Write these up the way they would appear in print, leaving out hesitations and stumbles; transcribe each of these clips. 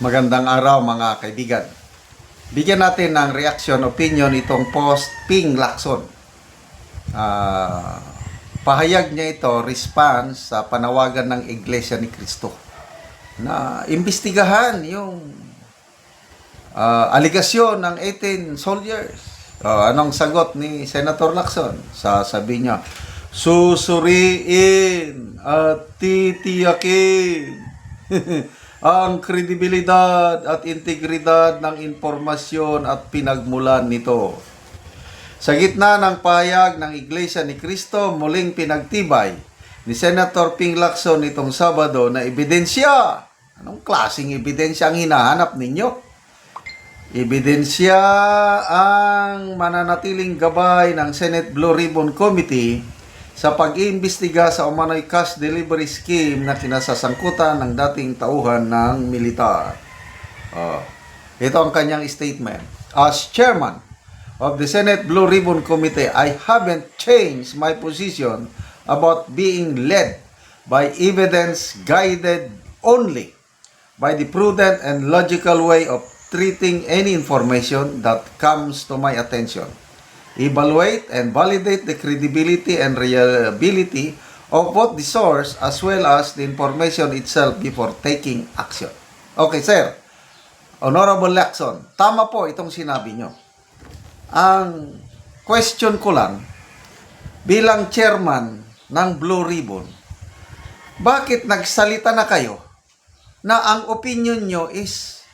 Magandang araw mga kaibigan. Bigyan natin ng reaction, opinion itong post Ping Lacson. Pahayag niya ito, response sa panawagan ng Iglesia ni Cristo na imbestigahan yung aligasyon ng 18 soldiers. Anong sagot ni Senator Lacson? Sabi niya, susuriin at titiyakin ang kredibilidad at integridad ng impormasyon at pinagmulan nito. Sa gitna ng pahayag ng Iglesia ni Cristo, muling pinagtibay ni Senator Ping Lacson itong Sabado na ebidensya. Anong klaseng ebidensya ang hinahanap ninyo? Ebidensya ang mananatiling gabay ng Senate Blue Ribbon Committee sa pag-iimbestiga sa umano'y cash delivery scheme na kinasasangkutan ng dating tauhan ng militar. Ito ang kanyang statement. As chairman of the Senate Blue Ribbon Committee, I haven't changed my position about being led by evidence guided only by the prudent and logical way of treating any information that comes to my attention. Evaluate and validate the credibility and reliability of both the source as well as the information itself before taking action. Okay, sir. Honorable Lacson, tama po itong sinabi nyo. Ang question ko lang, bilang chairman ng Blue Ribbon, bakit nagsalita na kayo na ang opinion nyo is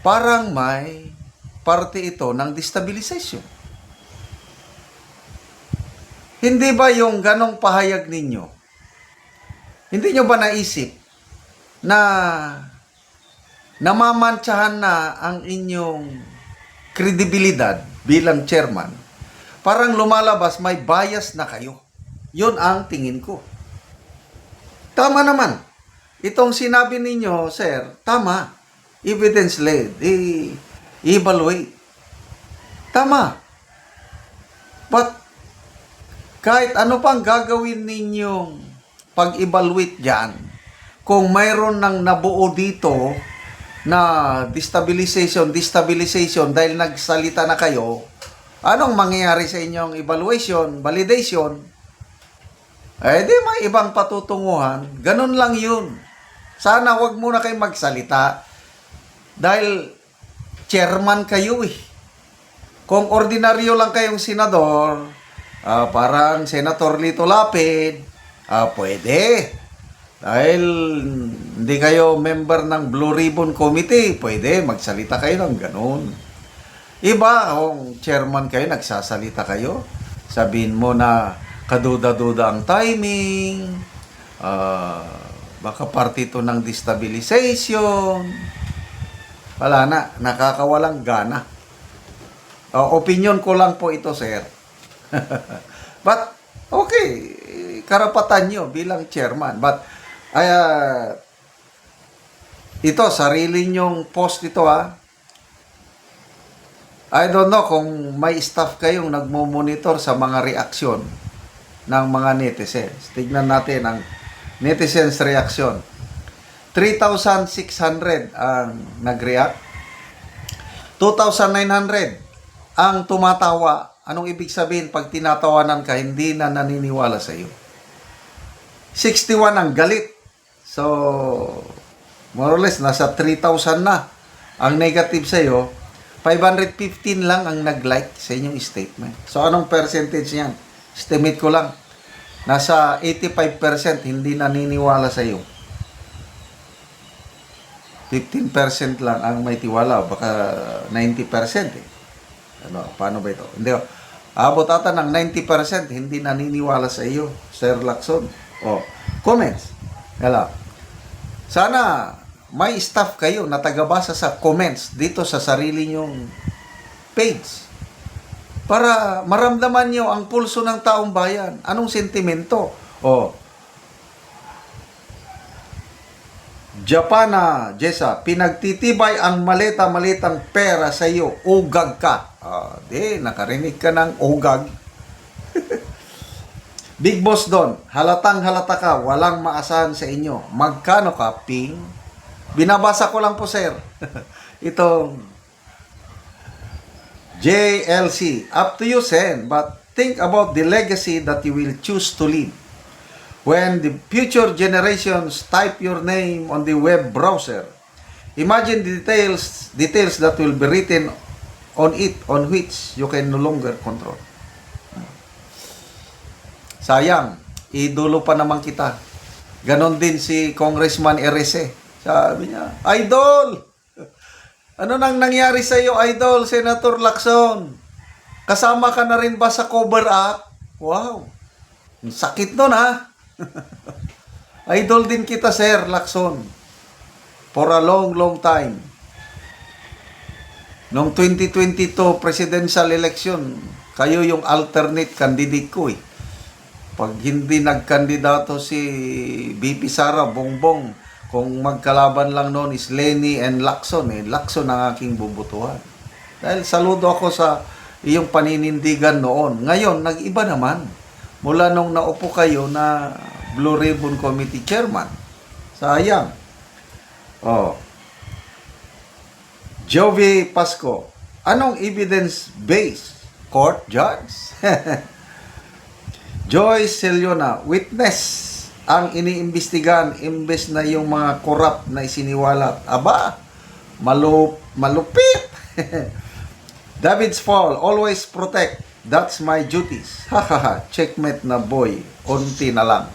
parang may parte ito ng destabilization? Hindi ba yung ganong pahayag ninyo, hindi nyo ba naisip na namamantsahan na ang inyong kredibilidad bilang chairman? Parang lumalabas may bias na kayo. Yun ang tingin ko. Tama naman. Itong sinabi ninyo, sir, tama. Evidence-led. Evaluate. Tama. But kahit ano pang gagawin ninyong pag-evaluate dyan, kung mayroon ng nabuo dito na destabilization dahil nagsalita na kayo, anong mangyayari sa inyong evaluation, validation? Di may ibang patutunguhan. Ganun lang yun. Sana wag muna kayong magsalita dahil chairman kayo eh. Kung ordinaryo lang kayong senador, parang Senator Lito Lapid, pwede. Dahil hindi kayo member ng Blue Ribbon Committee, pwede magsalita kayo ng ganun. Iba, kung chairman kayo, nagsasalita kayo, sabihin mo na kaduda-duda ang timing, baka parte ito ng destabilization. Wala na, nakakawalang gana. Opinion ko lang po ito, sir. But, okay, karapatan nyo bilang chairman. But, ito, sarili nyong post ito, I don't know kung may staff kayong nagmo-monitor sa mga reaksyon ng mga netizens. Tignan natin ang netizens reaction. 3,600 ang nag-react. 2,900 ang tumatawa. Anong ibig sabihin pag tinatawanan ka, hindi na naniniwala sa iyo? 61 ang galit. So, more or less, nasa 3,000 na ang negative sa iyo. 515 lang ang nag-like sa inyong statement. So, anong percentage niyan? Estimate ko lang. Nasa 85% hindi naniniwala sa iyo. 15% lang ang may tiwala. Baka 90% eh. Paano ba ito? Hindi. Abot ata ng 90% hindi naniniwala sa iyo, Sir Lacson. Comments. Hello. Sana may staff kayo na tagabasa sa comments dito sa sarili nyong page para maramdaman nyo ang pulso ng taong bayan. Anong sentimento? Japana, Jessa, pinagtitibay ang maleta-malitang pera sa iyo. Ugag ka. Nakarinig ka ng ugag. Big Boss Don, halatang halata ka, walang maasahan sa inyo. Magkano ka, Ping? Binabasa ko lang po, sir. Itong JLC. Up to you, Sen. But think about the legacy that you will choose to leave. When the future generations type your name on the web browser, imagine the details that will be written on it, on which you can no longer control. Sayang, idolo pa naman kita. Ganon din si Congressman RS. Sabi niya, Idol! Ano nang nangyari sa iyo, Idol, Senator Lacson? Kasama ka na rin ba sa Cover Up? Wow! Sakit nun, ha? Idol din kita, Sir Lacson. For a long, long time. Noong 2022 presidential election, kayo yung alternate candidate ko, eh. Pag hindi nagkandidato si BP Sara Bongbong, kung magkalaban lang noon is Lenny and Lacson, eh. Lacson ang aking bubutuhan. Dahil saludo ako sa iyong paninindigan noon. Ngayon, nag-iba naman. Mula nung naupo kayo na Blue Ribbon Committee Chairman. Sayang. Oh. Jovi Pasco, anong evidence-based court judge? Joyce Celiona, witness ang iniimbestigahan imbes na yung mga corrupt na isiniwalat. Aba, malupit. David's Fall, always protect. That's my duties. Hahaha, checkmate na boy. Unti na lang.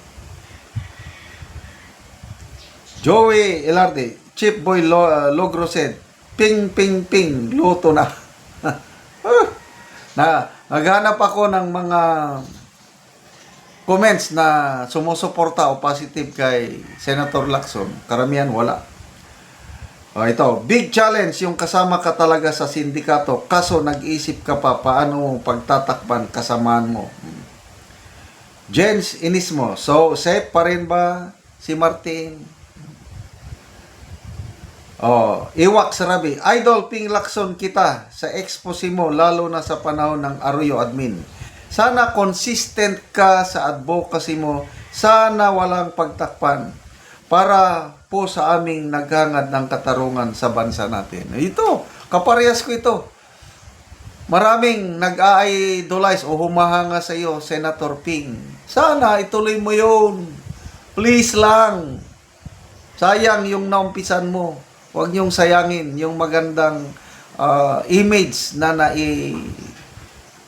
Joey Elarde, Chief Boy Logro said, ping, ping, ping, luto na. Naghanap ako ng mga comments na sumusuporta o positive kay Senator Lacson. Karamihan wala. Ito, big challenge yung kasama ka talaga sa sindikato. Kaso nag-isip ka pa paano pagtatakpan kasamaan mo. Jens Inismo, so safe pa rin ba si Martin? Iwak Sarabi, Idol Ping Lacson kita sa expose mo lalo na sa panahon ng Arroyo Admin. Sana consistent ka sa advocacy mo. Sana walang pagtakpan para po sa aming naghangad ng katarungan sa bansa natin. Ito, kaparehas ko ito. Maraming nag-a-idolize o humahanga sa iyo, Senator Ping. Sana ituloy mo yun. Please lang. Sayang yung naumpisan mo. Huwag niyong sayangin yung magandang image na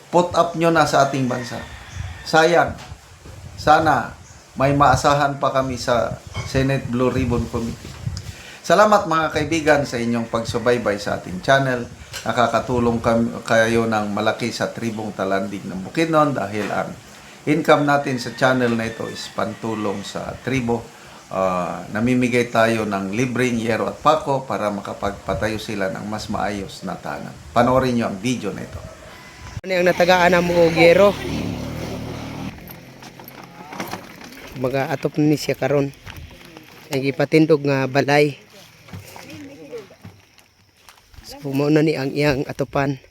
put up nyo na sa ating bansa. Sayang. Sana may maasahan pa kami sa Senate Blue Ribbon Committee. Salamat mga kaibigan sa inyong pagsubaybay sa ating channel. Nakakatulong kayo ng malaki sa tribong Talandig ng Bukidnon dahil ang income natin sa channel na ito is pantulong sa tribo. Namimigay tayo ng libreng yero at pako para makapagpatayo sila ng mas maayos na tahanan. Panoorin nyo ang video na ito. Ano yung natagaan na mo gero? Mga atop ni siya karon. Ang ipatindog nga balay. So, mauna ni ang iyang atopan.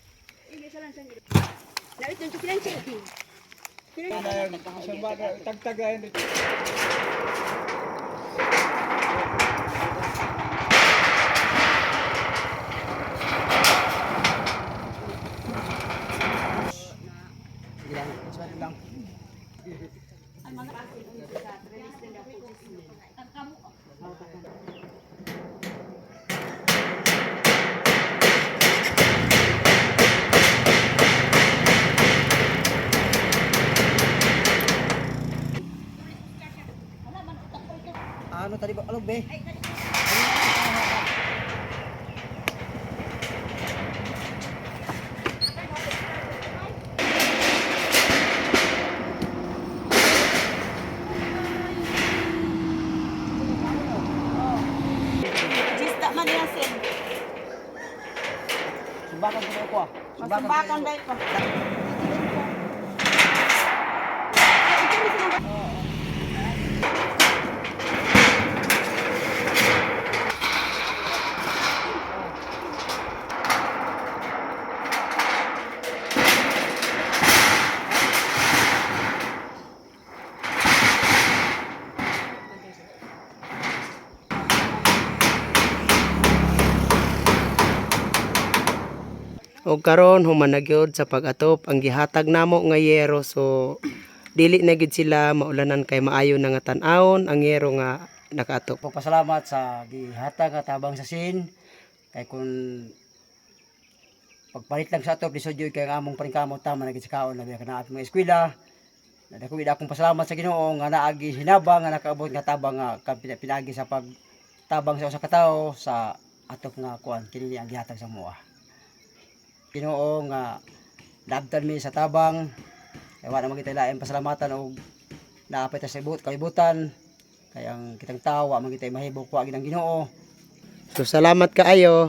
Ano tadi ba? Ano be? Sumbakan ko ko. Sumbakan dai ko. O karon human na gyud sa pag-atop ang gihatag namo nga yero, so dili na gid sila maulanan kay maayo na nga tan-awon ang yero nga nakaatop. Pagpasalamat sa gihatag nga tabang sa sin kay kun pagpalit lang sa atop ni Sudyo kay ang among paringkamot tama na gid sa kaon na biya kana atong mga eskwela. Nadako gid akong pasalamat sa Ginoo nga naagi hinabang nga nakaabot nga tabang nga pinagi sa pagtabang sa usa ka tawo sa atop nga kuan kini ang gihatag sa moa. Ginoo nga naabtan mi sa tabang kay wala man kita lain pasalamatan og naapay ta sa kalibutan kay ang kitang tawo wa man kita mahibog kuha gid ang Ginoo. So salamat kaayo.